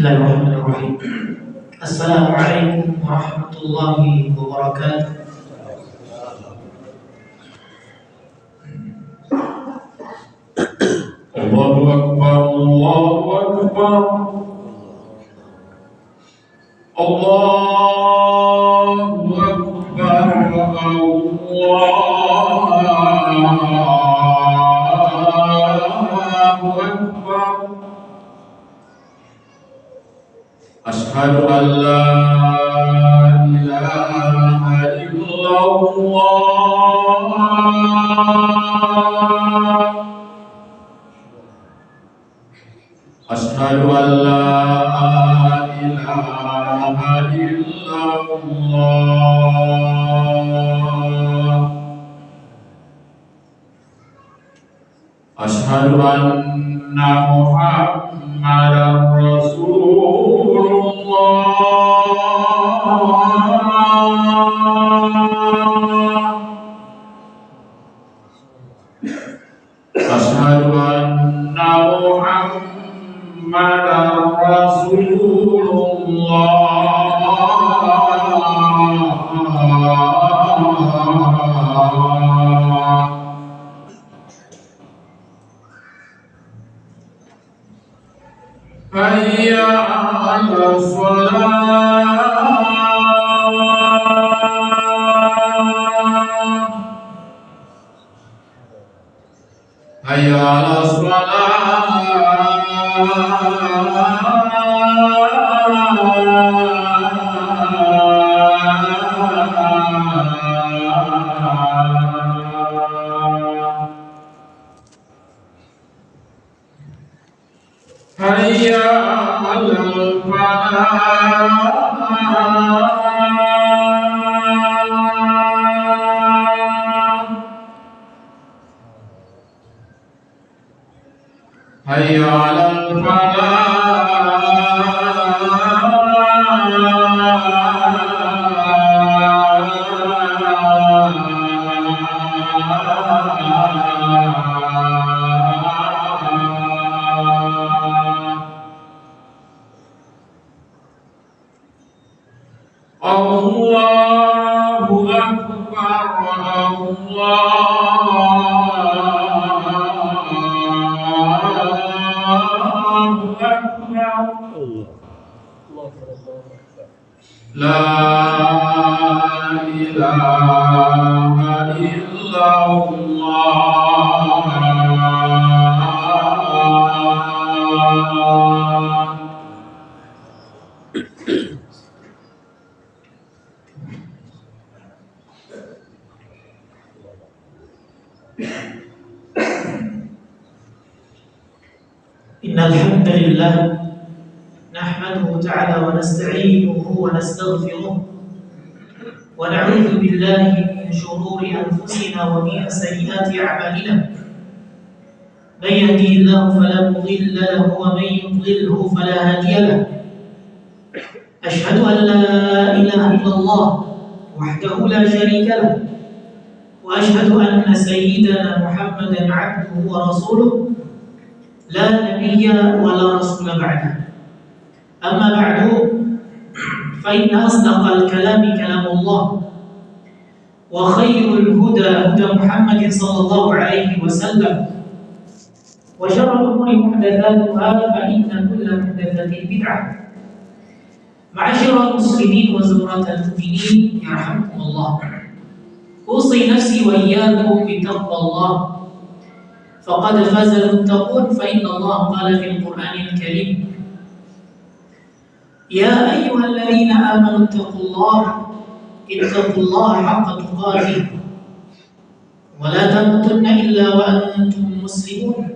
Bismillahirrahmanirrahim. Assalamualaikum warahmatullahi wabarakatuh. Allahu Akbar, Allahu Akbar, Allahu Akbar, Allahu Akbar. Asyhadu an la ilaha illallah. Asyhadu an la ilaha illallah. Asyhadu anna Muhammadar Rasulullah. Asyhadu anna Muhammadar Rasulullah. Hayya 'alas shalah. Hayya 'alas shalah. Hayya 'alal falah. Hayya 'alal falah. Allahu Akbar, Allahu Akbar. La ilaha illallah. Innal hamdalillah nahmaduhu ta'ala wa nasta'inuhu wa nastaghfiruh wa na'udzu billahi min shururi anfusina wa min sayyiati a'malina. Man yahdihillahu fala mudilla lahu wa man yudlilhu fala hadiya lahu. Ashhadu an la ilaha illallah wahdahu la sharika lahu wa ashhadu anna sayyidana Muhammadan 'abduhu wa rasuluh لا نبي ولا رسول بعده. أما بعد فإن أصدق الكلام كلام الله وخير الهدى هدى محمد صلى الله عليه وسلم وشر الأمور محدثاتها فإن كل محدثة بدعة. معاشر المسلمين وزمرة المؤمنين يرحمكم الله. أوصي نفسي وإياكم بتقوى الله فقد فاز المتقون فإن الله قال في القرآن الكريم يا أيها الذين آمنوا اتقوا الله حق تقاته ولا تموتن إلا وأنتم مسلمون.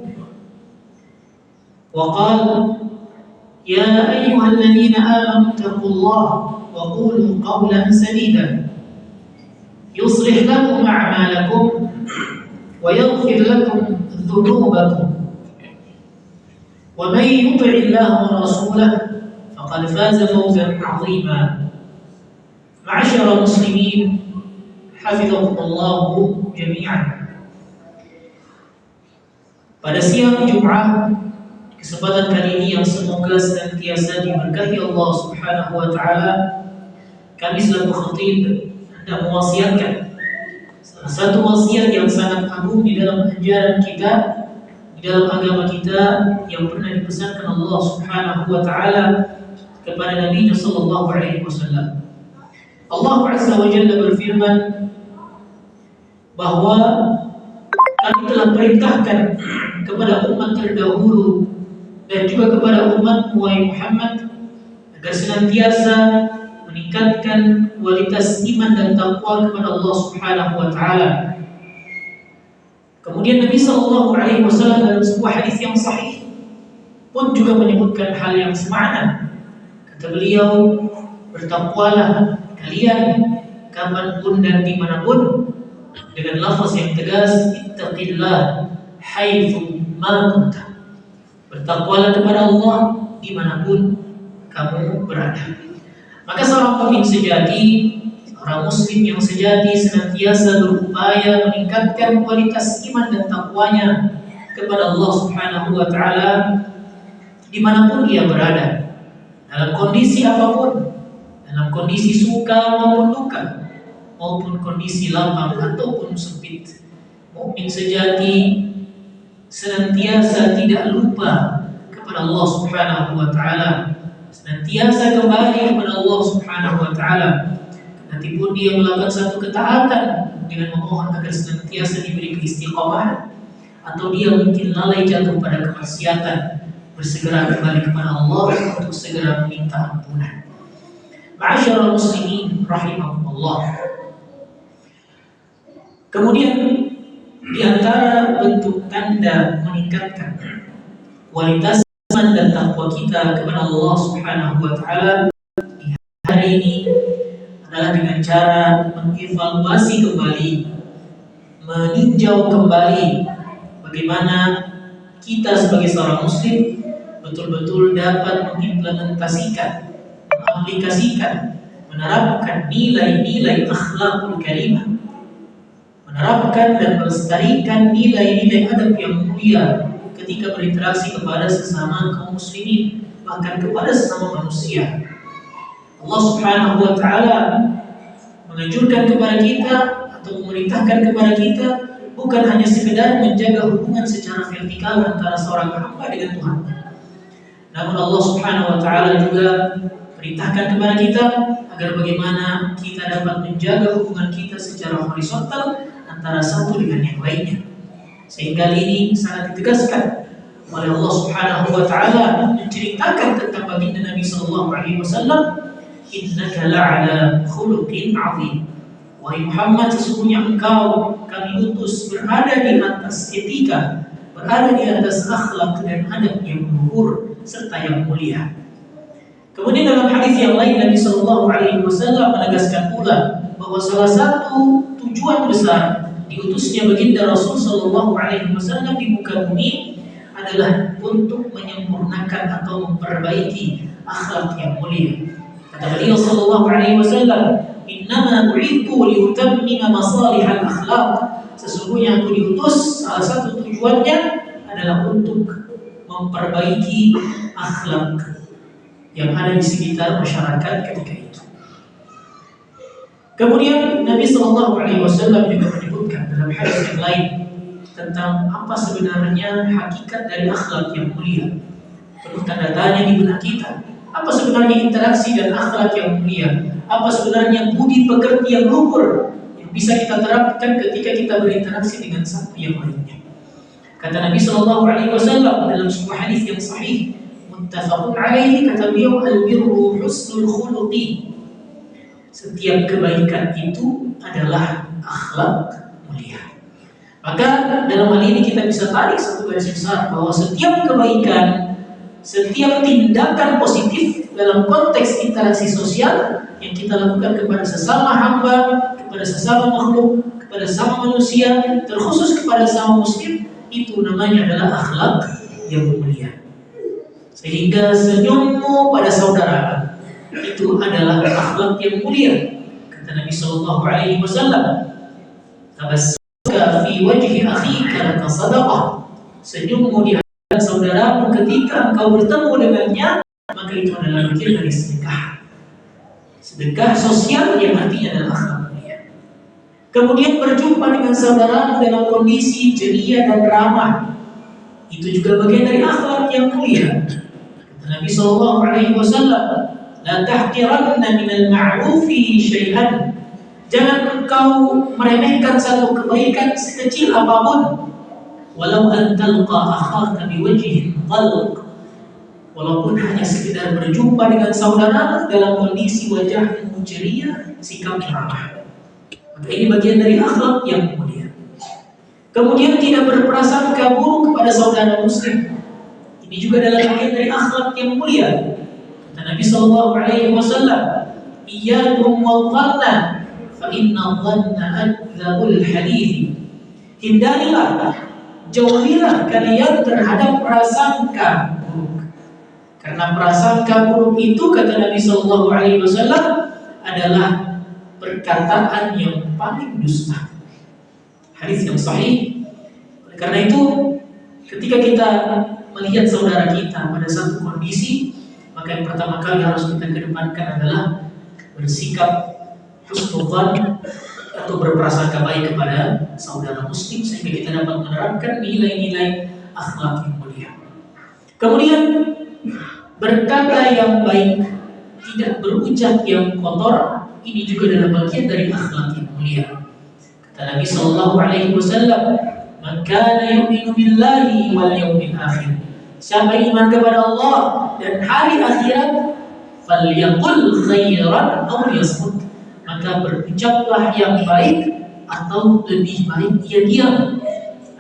وقال يا أيها الذين آمنوا اتقوا الله وقولوا قولا سديدا يصلح لكم أعمالكم ويغفر لكم ذنوبكم ومن يطع الله ورسوله فقد فاز فوزا عظيما. معاشر المسلمين حفظكم الله جميعا. Pada siang Jumat Kesempatan kali ini yang semoga senantiasa diberkahi Allah Subhanahu wa taala, kami selaku khatib hendak mewasiatkan salah satu wasiat yang sangat agung di dalam ajaran kita, di dalam agama kita, yang pernah dipesankan Allah Subhanahu wa taala kepada Nabi sallallahu alaihi wasallam. Allah Azza wa Jalla berfirman bahwa kami telah perintahkan kepada umat terdahulu dan juga kepada umat Muhammad agar senantiasa meningkatkan kualitas iman dan takwa kepada Allah Subhanahu wa taala. Kemudian Nabi sallallahu alaihi wasallam dalam sebuah hadis yang sahih pun juga menyebutkan hal yang semakna. Kata beliau, bertakwalah kalian kapanpun dan dimanapun, dengan lafaz yang tegas, ittaqillah haitsu ma kunta. Bertakwalah kepada Allah dimanapun kamu berada. Maka seorang mukmin sejati, seorang muslim yang sejati senantiasa berupaya meningkatkan kualitas iman dan takwanya kepada Allah Subhanahu wa taala dimanapun dia berada, dalam kondisi apapun, dalam kondisi suka maupun duka, maupun kondisi lapang ataupun sempit. Mukmin sejati senantiasa tidak lupa kepada Allah Subhanahu wa taala, senantiasa kembali kepada Allah Subhanahu wa taala. Nanti pun dia melakukan satu ketaatan dengan memohon agar senantiasa diberi keistiqomahan, atau dia mungkin lalai jatuh pada kemaksiatan, bersegera kembali kepada Allah untuk segera meminta ampunan. Ma'asyiral muslimin rahimakumullah. Kemudian di antara bentuk tanda meningkatkan kualitas iman dan takwa kita kepada Allah Subhanahu wa taala di hari ini adalah dengan cara mengevaluasi kembali, meninjau kembali bagaimana kita sebagai seorang muslim betul-betul dapat mengimplementasikan, mengaplikasikan, menerapkan nilai-nilai akhlakul karimah, menerapkan dan melestarikan nilai-nilai adab yang mulia ketika berinteraksi kepada sesama kaum muslimin, bahkan kepada sesama manusia. Allah Subhanahu wa taala menganjurkan kepada kita atau memerintahkan kepada kita bukan hanya sekedar menjaga hubungan secara vertikal antara seorang hamba dengan Tuhan. Namun Allah Subhanahu wa taala juga perintahkan kepada kita agar bagaimana kita dapat menjaga hubungan kita secara horizontal antara satu dengan yang lainnya. Sehingga ini sangat ditegaskan oleh Allah Subhanahu wa taala menceritakan tentang baginda Nabi sallallahu alaihi wasallam, innaka la'ala khuluqin 'azim. Wahai Muhammad, sesungguhnya engkau kami utus berada di atas etika, berada di atas akhlak dan adab yang luhur serta yang mulia. Kemudian dalam hadis yang lain Nabi sallallahu alaihi wasallam menegaskan pula bahwa salah satu tujuan besar diutusnya baginda Rasul sallallahu alaihi wasallam di muka bumi adalah untuk menyempurnakan atau memperbaiki akhlak yang mulia. Kata beliau sallallahu alaihi wasallam, "Innama bu'ithu liutammima masalihal akhlaq." Sesungguhnya aku diutus, salah satu tujuannya adalah untuk memperbaiki akhlak yang ada di sekitar masyarakat ketika itu. Kemudian Nabi sallallahu alaihi wasallam juga menyebutkan dalam hadis yang lain tentang apa sebenarnya hakikat dari akhlak yang mulia. Penuh tanda tanya di benak kita. Apa sebenarnya interaksi dan akhlak yang mulia? Apa sebenarnya budi pekerti yang luhur yang bisa kita terapkan ketika kita berinteraksi dengan satu yang lainnya? Kata Nabi sallallahu alaihi wasallam dalam sebuah hadis yang sahih, muttafaqun alaihi, kata beliau, al-birru husnul khuluqi. Setiap kebaikan itu adalah akhlak mulia. Maka dalam hal ini kita bisa tarik satu garis besar bahwa setiap kebaikan, setiap tindakan positif dalam konteks interaksi sosial yang kita lakukan kepada sesama hamba, kepada sesama makhluk, kepada sesama manusia, terkhusus kepada sesama muslim, itu namanya adalah akhlak yang mulia. Sehingga senyummu pada saudara itu adalah akhlak yang mulia. Kata Nabi sallallahu alaihi wasallam, "Tabassuka fi wajhi akhika laka sadaqah." Senyummu di hadapan saudaramu ketika engkau bertemu dengannya, maka itu adalah bagian dari sedekah. Sedekah sosial yang artinya adalah akhlak mulia. Kemudian berjumpa dengan saudara dalam kondisi ceria dan ramah, itu juga bagian dari akhlak yang mulia. Kata Nabi SAW, la tahqiranna minal ma'rufi syai'an. Jangan engkau meremehkan satu kebaikan sekecil apapun. Walau an talqa akhaka biwajhin talq. Walaupun hanya sekedar berjumpa dengan saudara dalam kondisi wajahmu ceria, sikapnya ramah. Maka ini bagian dari akhlak yang mulia. Kemudian tidak berprasangka buruk kepada saudara muslim. Ini juga adalah bagian dari akhlak yang mulia. Kata Nabi SAW, "Iyyakum wadh-dhanna, fa inna dhanna akdzabul hadits." Hindarilah, jauhilah kalian terhadap prasangka buruk. Karena prasangka buruk itu, kata Nabi SAW, adalah perkataan yang paling dusta. Hadis yang sahih. Oleh karena itu, ketika kita melihat saudara kita pada satu kondisi, maka yang pertama kali harus kita kedepankan adalah bersikap husnudzan atau berprasangka baik kepada saudara muslim, sehingga kita dapat menerapkan nilai-nilai akhlak yang mulia. Kemudian berkata yang baik, tidak berucap yang kotor, ini juga adalah bagian dari akhlak yang mulia. Kata Nabi SAW, "Man kana yu'minu billahi wal yawmil akhir." Siapa yang iman kepada Allah dan hari akhirat, falyaqul khairan aw liyasmut. Maka berucaplah yang baik atau lebih baik dia diam.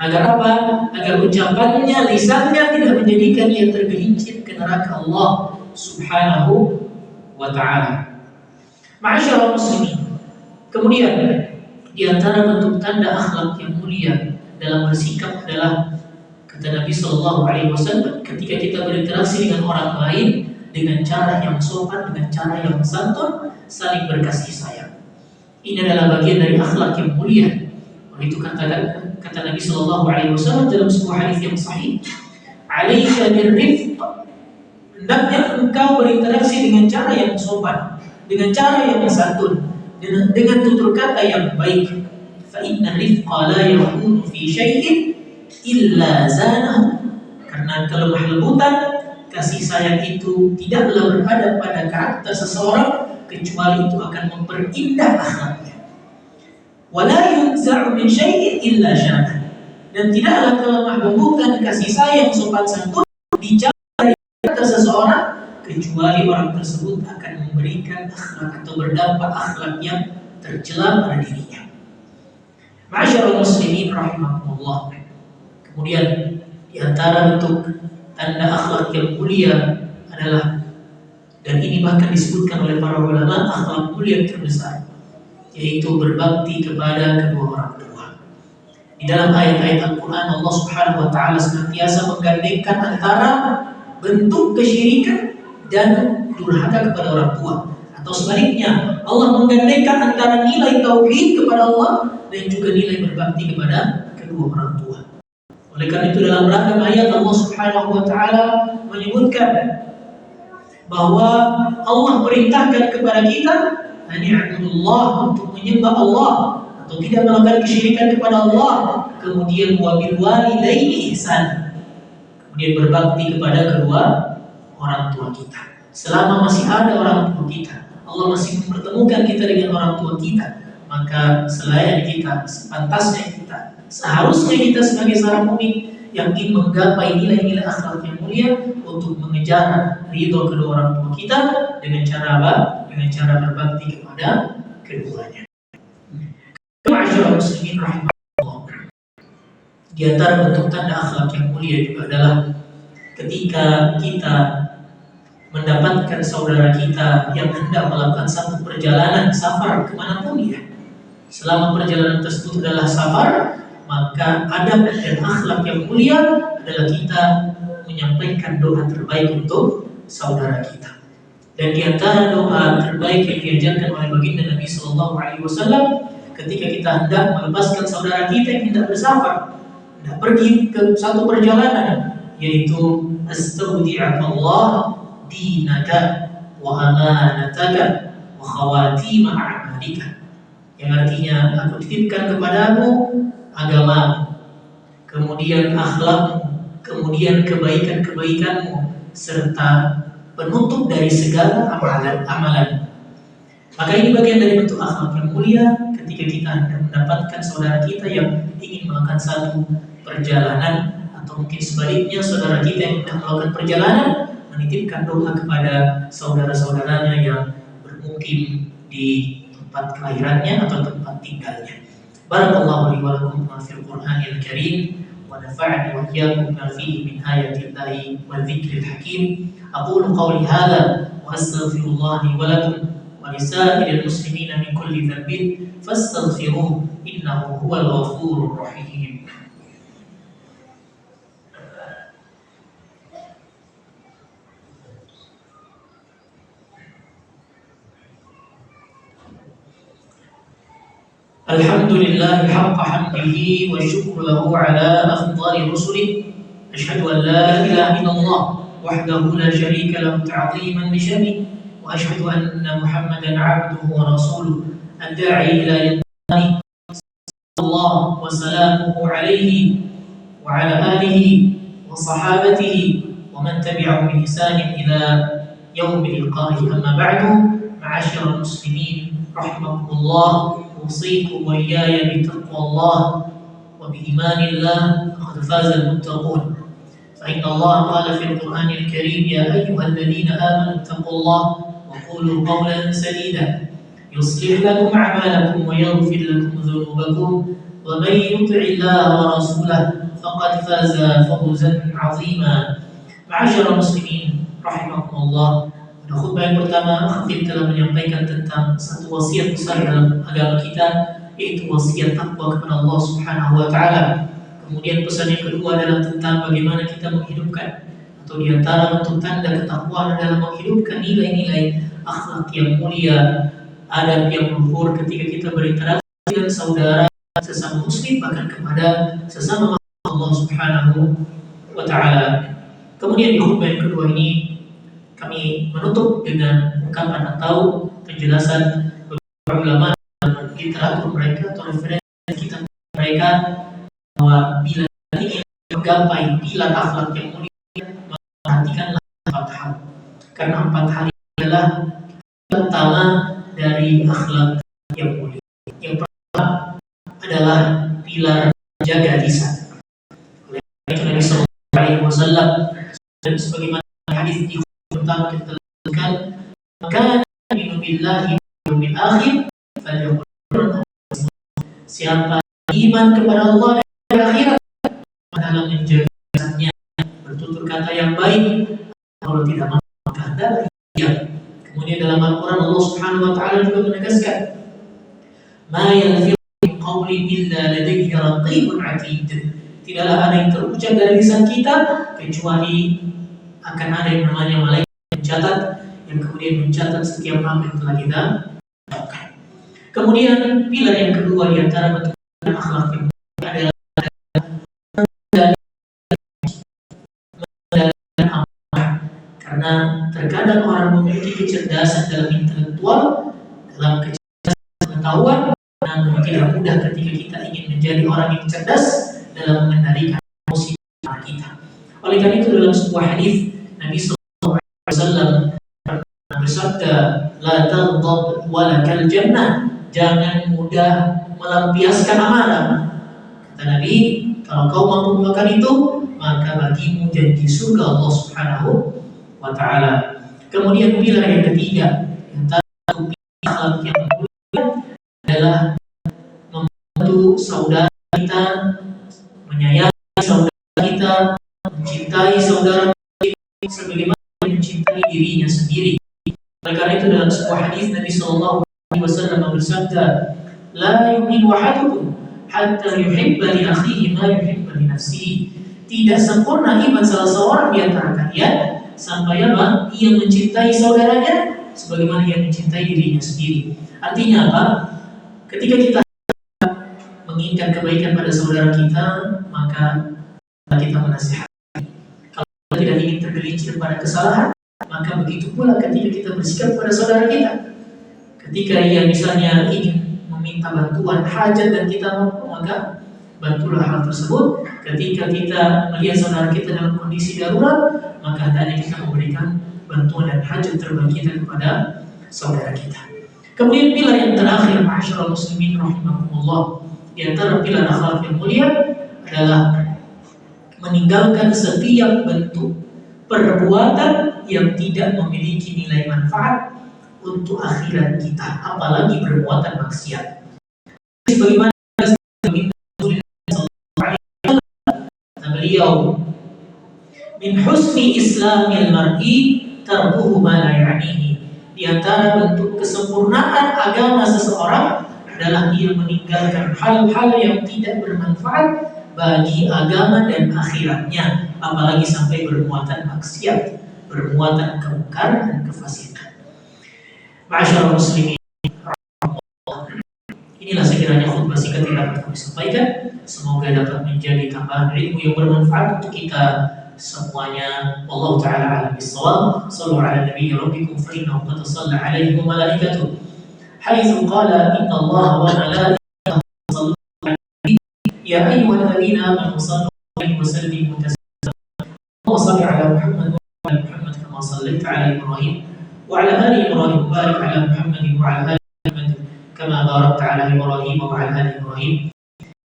Agar apa? Agar ucapannya, lisannya tidak menjadikan ia tergelincir ke neraka Allah Subhanahu wa ta'ala. Ma'asyiral muslimin. Kemudian di antara bentuk tanda akhlak yang mulia dalam bersikap adalah, kata Nabi SAW, ketika kita berinteraksi dengan orang lain dengan cara yang sopan, dengan cara yang santun, saling berkasih sayang. Ini adalah bagian dari akhlak yang mulia. Oleh itu kata Nabi SAW dalam sebuah hadis yang sahih, "Alaika birrifq." Hendaknya engkau berinteraksi dengan cara yang sopan, dengan cara yang santun, dengan tutur kata yang baik. Fa inna rifqa la yakunu fi syai'in illa zanahu. Karena kelemah lembutan, kasih sayang itu tidaklah berada pada karakter seseorang kecuali itu akan memperindah akhlaknya. Wala yunza'u min syai'in illa syana. Dan tidaklah kelemah lembutan, kasih sayang, sopan santun dicabut dari karakter seseorang kecuali orang tersebut akan memberikan akhlak atau berdampak akhlak yang tercela pada dirinya. Ma'asyiral muslimin rahimakumullah. Kemudian di antara bentuk tanda akhlak yang mulia adalah, dan ini bahkan disebutkan oleh para ulama, akhlak mulia terbesar, yaitu berbakti kepada kedua orang tua. Di dalam ayat-ayat Al-Quran, Allah Subhanahu wa ta'ala senantiasa menggandengkan antara bentuk kesyirikan dan durhaka kepada orang tua, atau sebaliknya, Allah menggandengkan antara nilai tauhid kepada Allah dan juga nilai berbakti kepada kedua orang tua. Oleh karena itu dalam beragam ayat Allah Subhanahu wa ta'ala menyebutkan bahwa Allah perintahkan kepada kita ani'budullah, untuk menyembah Allah atau tidak melakukan kesyirikan kepada Allah. Kemudian wabil walidaini ihsan, kemudian berbakti kepada kedua orang tua kita. Selama masih ada orang tua kita, Allah masih mempertemukan kita dengan orang tua kita, maka selain kita, sepantasnya kita, seharusnya kita sebagai seorang mukmin yang ingin menggapai nilai-nilai akhlak yang mulia untuk mengejar ridho kedua orang tua kita dengan cara apa? Dengan cara berbakti kepada keduanya. Ma'asyiral muslimin rahimahullah. Di antara bentuk tanda akhlak yang mulia juga adalah ketika kita mendapatkan saudara kita yang hendak melakukan satu perjalanan safar kemanapun dia. Selama perjalanan tersebut adalah safar, maka adab dan akhlak yang mulia adalah kita menyampaikan doa terbaik untuk saudara kita. Dan di antara doa terbaik yang diajarkan oleh baginda Nabi SAW ketika kita hendak melepaskan saudara kita yang tidak bersafar, hendak pergi ke satu perjalanan, yaitu astaudi'akallah dinaka wa amanataka wa khawatima a'malika, yang artinya aku titipkan kepadamu agamamu, kemudian akhlakmu, kemudian kebaikan-kebaikanmu, serta penutup dari segala amalan-amalan. Maka ini bagian dari bentuk akhlak yang mulia ketika kita mendapatkan saudara kita yang ingin melakukan satu perjalanan, atau mungkin sebaliknya saudara kita yang hendak melakukan perjalanan menitipkan doa kepada saudara-saudaranya yang bermukim di tempat kelahirannya atau tempat tinggalnya. Barakallahu li wa lakum fil Qur'anil Karim wa nafa'ani wa iyyakum bima fihi min ayatillahi wal dzikril hakim. Aqulu qawli hadza wa astaghfirullah li wa lakum wa lisa'iril muslimina min kulli dhanbin fastaghfiruhu innahu huwal ghafurur rahim. Alhamdulillah haqqa hamdihi wa syukru lahu ala afdali rusulih. Asyhadu an la ilaha illallah wahdahu la syarika lahu ta'ziman li syanihi wa asyhadu anna Muhammadan 'abduhu wa rasuluh ad-da'i ila ridwanihi sallallahu wa salamuhu alaihi wa ala alihi wa sahabatihi wa man tabi'ahum bi ihsanin ila yaumil liqa'i. Amma ba'du, ma'asyiral muslimin rahimakumullah, أوصيكم وإياي بتقوى الله وبإيمان الله فقد فاز المتقون. فإن الله قال في القرآن الكريم يا أيها الذين آمنوا اتقوا الله وقولوا قولا سديدا يصلح لكم أعمالكم ويغفر لكم ذنوبكم ومن يطع الله ورسوله فقد فاز فوزا عظيما. معاشر المسلمين رحمكم الله, pada khutbah yang pertama, khatib telah menyampaikan tentang satu wasiat besar dalam agama kita, yaitu wasiat takwa kepada Allah Subhanahu wa Ta'ala. Kemudian pesan yang kedua adalah tentang bagaimana kita menghidupkan, atau di antara bentuk tanda ketakwaan adalah menghidupkan nilai-nilai akhlak yang mulia, adab yang luhur ketika kita berinteraksi dengan saudara sesama muslim, bahkan kepada sesama Allah Subhanahu wa Ta'ala. Kemudian di khutbah yang kedua ini kami menutup dengan ungkapan atau penjelasan beberapa ulama dan literatur mereka atau referensi kitab mereka, bahwa bila ingin menggapai pilar akhlak yang mulia, perhatikanlah 4 hal. Karena 4 hal adalah pertama dari akhlak yang mulia. Yang pertama adalah pilar jaga lisan. Oleh itu Nabi sallallahu alaihi wasallam, dan sebagaimana hadis di pertama kita lakukan, maka yu'minu billahi wal yawmil akhir falyaqul, siapa iman kepada Allah dan hari akhirat, dalam menjaga lisannya bertutur kata yang baik, kalau tidak maka hendaklah ia. Kemudian dalam Al-Quran Allah Subhanahu wa Ta'ala juga menegaskan, ma yalfizu min qawlin illa ladayhi raqibun 'atid, tidaklah ada yang terucap dari lisan kita kecuali akan ada yang namanya malaikat mencatat, yang kemudian mencatat setiap apa yang telah kita lakukan. Kemudian pilar yang kedua di antara bentuk akhlak yang mulia adalah mengendalikan amarah. Karena terkadang orang memiliki kecerdasan dalam intelektual, dalam kecerdasan pengetahuan, namun tidak mudah ketika kita ingin menjadi orang yang cerdas dalam mengendalikan emosi kita. Oleh karena itu dalam sebuah hadis Nabi Wasallam bersabda, la taghdab wa lakal jannah, jangan mudah melampiaskan amarah. Kata Nabi, kalau kau mampu melakukan itu, maka bagimu janji surga Allah Subhanahu wa Ta'ala. Kemudian pilar yang ketiga, yang akhlak yang mulia adalah membantu saudara kita, menyayangi saudara kita, mencintai saudara kita sebagaimana mencintai dirinya sendiri. Oleh karena itu dalam sebuah hadis Nabi sallallahu alaihi wasallam bersabda, la yu'minu ahadukum hatta yuhibba li akhihi ma yuhibbu li nafsihi. Tidak sempurna iman salah seorang di antara kalian sampai apa? Ia mencintai saudaranya sebagaimana ia mencintai dirinya sendiri. Artinya apa? Ketika kita menginginkan kebaikan pada saudara kita, maka kita menasihati. daripada kesalahan, maka begitu pula ketika kita bersikap pada saudara kita. Ketika ia misalnya ingin meminta bantuan hajat dan kita mampu, maka bantulah hal tersebut. Ketika kita melihat saudara kita dalam kondisi darurat, maka hendaknya kita memberikan bantuan dan hajat terbaik kita kepada saudara kita. Kemudian pilar yang terakhir, ma'asyiral muslimin rahimakumullah, di antara pilar akhlak yang mulia adalah meninggalkan setiap bentuk perbuatan yang tidak memiliki nilai manfaat untuk akhirat kita, apalagi perbuatan maksiat. Sebagaimana beliau, min husni islamil mar'i tarkuhu ma la ya'nihi. Di antara bentuk kesempurnaan agama seseorang adalah dia meninggalkan hal-hal yang tidak bermanfaat bagi agama dan akhiratnya, apalagi sampai bermuatan maksiat, bermuatan kemungkaran dan kefasikan. Ma'asyiral muslimin, inilah sekiranya khutbah singkat yang dapat kami sampaikan. Semoga dapat menjadi tambahan ilmu yang bermanfaat untuk kita semuanya. Allah Ta'ala a'lam bis-shawab. Shallu ala nabiyyi rabbikum fa innahu qad shalla alaihi wa malaikatuh haitsu qala inna Allah wa malaikatahu yusalluna 'alan ya ayyuhalladzina amanu sallu 'alaihi wa sallimu taslima. Wa salli ala Muhammad wa ala Muhammad kama shallaita ala Ibrahim وعلى آل إبراهيم وبارك على محمد وعلى آل محمد كما باركت على إبراهيم وعلى آل إبراهيم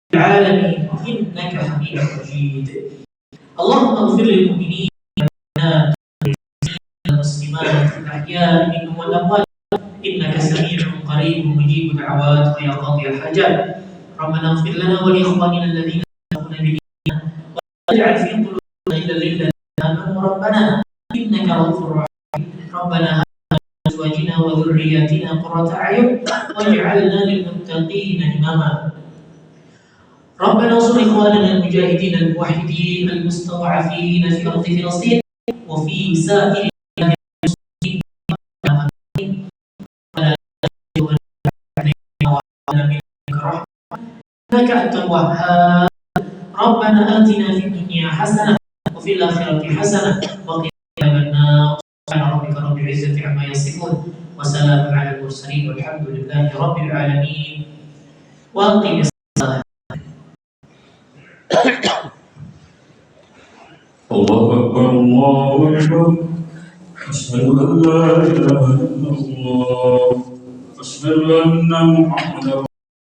في العالمين إنك حميد مجيد. اللهم اغفر للمؤمنين والمؤمنات والمسلمات الأحياء منهم والأموات إنك سميع قريب مجيب الدعوات ويا قاضي الحاجات. ربنا اغفر لنا ولإخواننا الذين سبقونا بديننا ولا تجعل في قلوبنا غلا للذين آمنوا ربنا إنك رؤوف رحيم. ربنا أزواجنا وذرياتنا قرة أعين واجعلنا للمتقين إماما. ربنا انصر إخواننا المجاهدين الموحدين المستضعفين في أرض فلسطين وفي سائر بلاد المسلمين ولا منك رحمة إنك أنت الوهاب. ربنا آتنا في الدنيا حسنة وفي الآخرة حسنة وقنا عذاب النار. سبحان ربك رب العزة عما يصفون وسلام على المرسلين والحمد لله رب العالمين. وأقم الصلاة. الله أكبر الله أكبر أشهد أن لا إله إلا الله أشهد أن محمدا